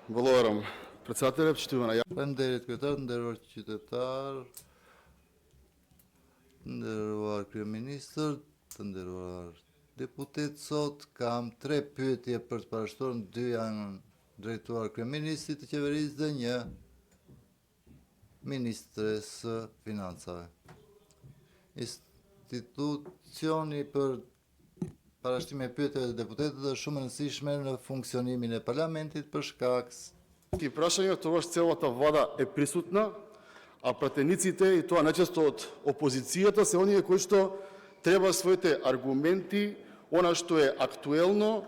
Благодарам. Председателе, почитувана ја. Faleminderit kryetar, nderuar qytetar, nderuar kryeministër, të nderuar deputet, sot kam 3 pyetje për të parashtuar, 2 janë drejtuar kryeministrit të qeverisë dhe 1 ministres së financave. Institucioni për parashtime e pyetjeve të deputetëve është shumë e rëndësishme në funksionimin e parlamentit për shkak И прашање, тогаш целата влада е присутна, а пратениците, и тоа најчесто од опозицијата, се оние кои што треба своите аргументи, она што е актуелно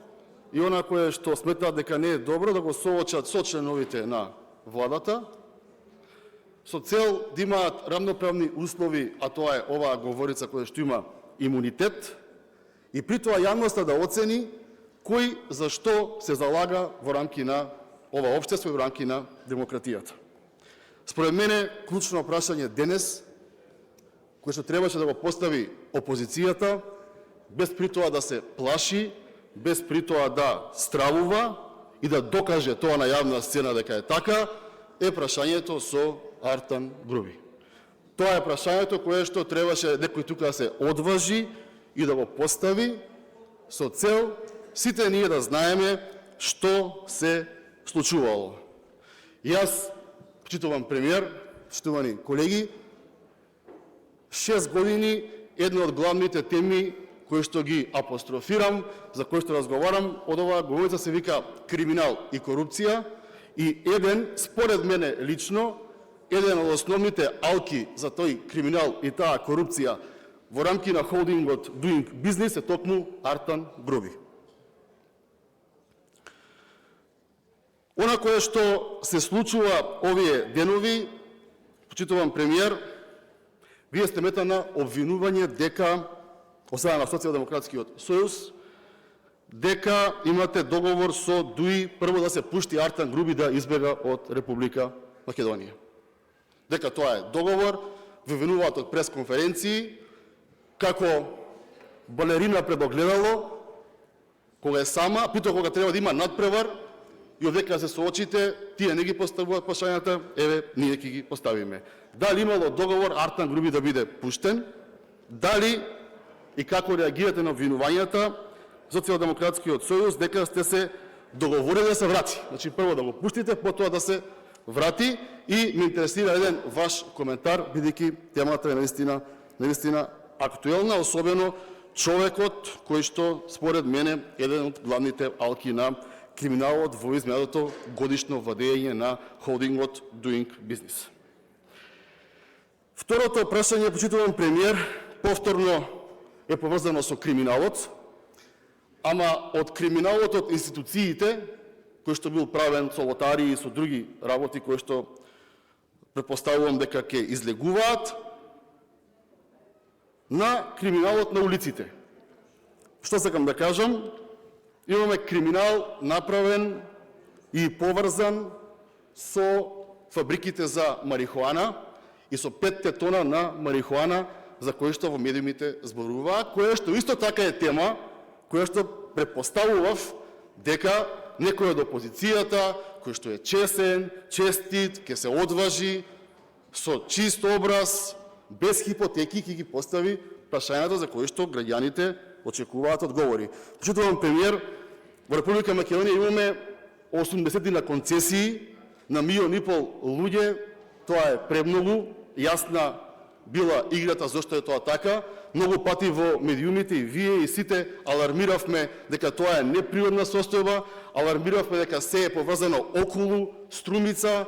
и она кое што сметаат дека не е добро, да го соочат со членовите на владата, со цел да имаат рамноправни услови, а тоа е оваа говорица која што има имунитет, и при тоа јавноста да оцени кој зашто се залага во рамки на ова општество и во рамки на демократијата. Според мене, клучно прашање денес, кое што требаше да го постави опозицијата, без при тоа да се плаши, без при тоа да стравува и да докаже тоа на јавна сцена дека е така, е прашањето со Артан Груби. Тоа е прашањето кое што требаше некој тука да се одважи и да го постави со цел сите ние да знаеме што се случувало. Јас, почитуван премиер, почитувани колеги, 6 години една од главните теми кои што ги апострофирам, за кои што разговарам, од оваа говорица се вика криминал и корупција, и според мене лично, еден од основните алки за тој криминал и таа корупција во рамки на холдингот Doing Business е токму Артан Груби. Она кое што се случува овие денови, почитуван премиер, вие сте мета на обвинување дека, освен на Социјалдемократскиот сојуз, дека имате договор со ДУИ прво да се пушти Артан Груби да избега од Република Македонија. Дека тоа е договор, ви обвинуваат од пресконференции, како балерина пред огледало, кога е сама, притоа кога треба да има надпревар, и овдека се соочите, тие не ги поставуваат прашањата, еве, ние ќе ги поставиме. Дали имало договор Артан Груби да биде пуштен, дали и како реагирате на обвинувањата Социјалдемократскиот сојуз дека сте се договорили да се врати. Значи, прво да го пуштите, потоа да се врати, и ме интересира еден ваш коментар, бидејќи темата е наистина актуелна, особено човекот кој што, според мене, еден од главните алки на криминалот во изминатото годишно владење на холдингот Doing Business. Второто прашање, почитуван премиер, повторно е поврзано со криминалот, ама од криминалот од институциите, кој што бил правен со лотари и со други работи кои што претпоставувам дека ќе излегуваат, на криминалот на улиците. Што сакам да кажам? Имаме криминал направен и поврзан со фабриките за марихуана и со 5 тона на марихуана за кои што во медиумите зборуваат, кое што исто така е тема која што претпоставував дека некој од опозицијата, кој што е чесен, честит, ќе се одважи со чист образ, без хипотеки, ќе ги постави прашањата за кои што граѓаните очекуваат одговори. Почитуван премиер, во Република Македонија имаме 80 на концесии на 1,5 милион луѓе. Тоа е премногу. Јасна била играта зашто е тоа така. Многу пати во медиумите и вие и сите алармиравме дека тоа е неприродна состојба, алармиравме дека се е поврзано околу Струмица,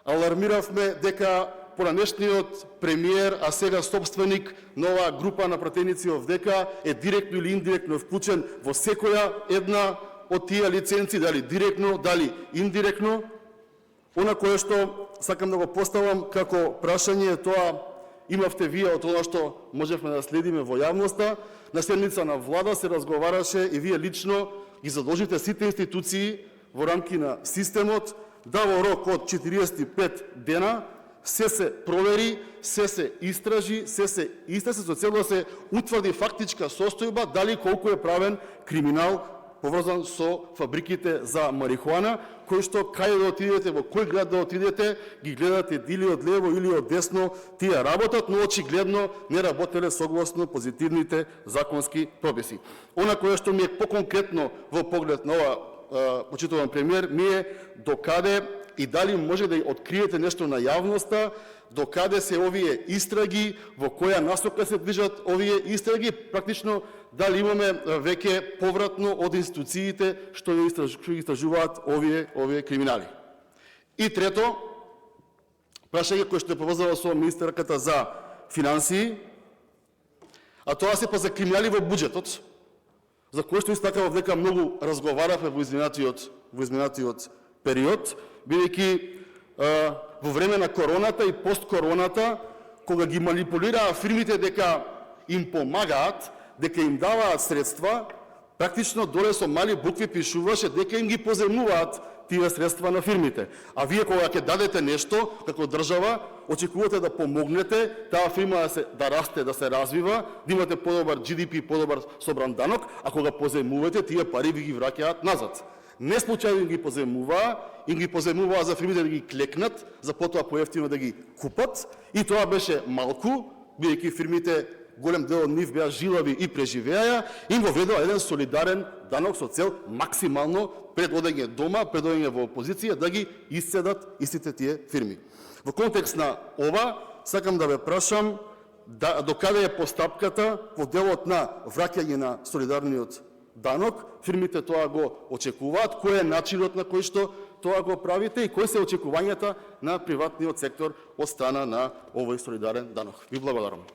алармиравме дека поранешниот премиер, а сега собственик на оваа група на пратеници овдека, е директно или индиректно вклучен во секоја една од тие лиценци, дали директно, дали индиректно. Она кое што сакам да го поставам како прашање, тоа имавте вие од тоа што можевме да следиме во јавноста. На седница на влада се разговараше и вие лично ги задолжите сите институции во рамки на системот да во рок од 45 дена се провери, се истражи, се со цел да се утврди фактичка состојба, дали колку е правен криминал поврзан со фабриките за марихуана, кои што кај да отидете, во кој град да отидете, ги гледате или од лево или од десно, тие работат, но очигледно не работеле согласно позитивните законски прописи. Она кое што ми е поконкретно во поглед на ова, почитуван премиер, ми е докаде и дали може да откриете нешто на јавноста, докаде се овие истраги, во која насока се движат овие истраги, практично дали имаме веќе повратно од институциите што ги истражуваат овие криминали. И трето, прашање кој што е поврзано со министерката за финансии, а тоа се па за криминали во буџетот, за кој што истакав дека многу разговаравме во изминатиот период, бидејќи во време на короната и посткороната, кога ги манипулираа фирмите дека им помагаат, дека им даваат средства, практично доле со мали букви пишуваше дека им ги поземнуваат тие средства на фирмите. А вие кога ќе дадете нешто како држава, очекувате да помогнете таа фирма да расте, да се развива, да имате подобар GDP, подобар собран данок, а кога поземувате, тие пари ви ги враќаат назад. Не случајно им ги поземуваа за фирмите да ги клекнат, за потоа поевтино да ги купат, и тоа беше малку, бидејќи фирмите, голем дел од нив беа жилави и преживеаја, им воведоа еден солидарен данок со цел максимално пред одење дома, пред одење во опозиција, да ги исцедат истите тие фирми. Во контекст на ова, сакам да ве прашам докаде е постапката во делот на враќање на солидарниот данок, фирмите тоа го очекуваат, кој е начинот на кој што тоа го правите и кои се очекувањата на приватниот сектор од страна на овој солидарен данок. Ви благодарам.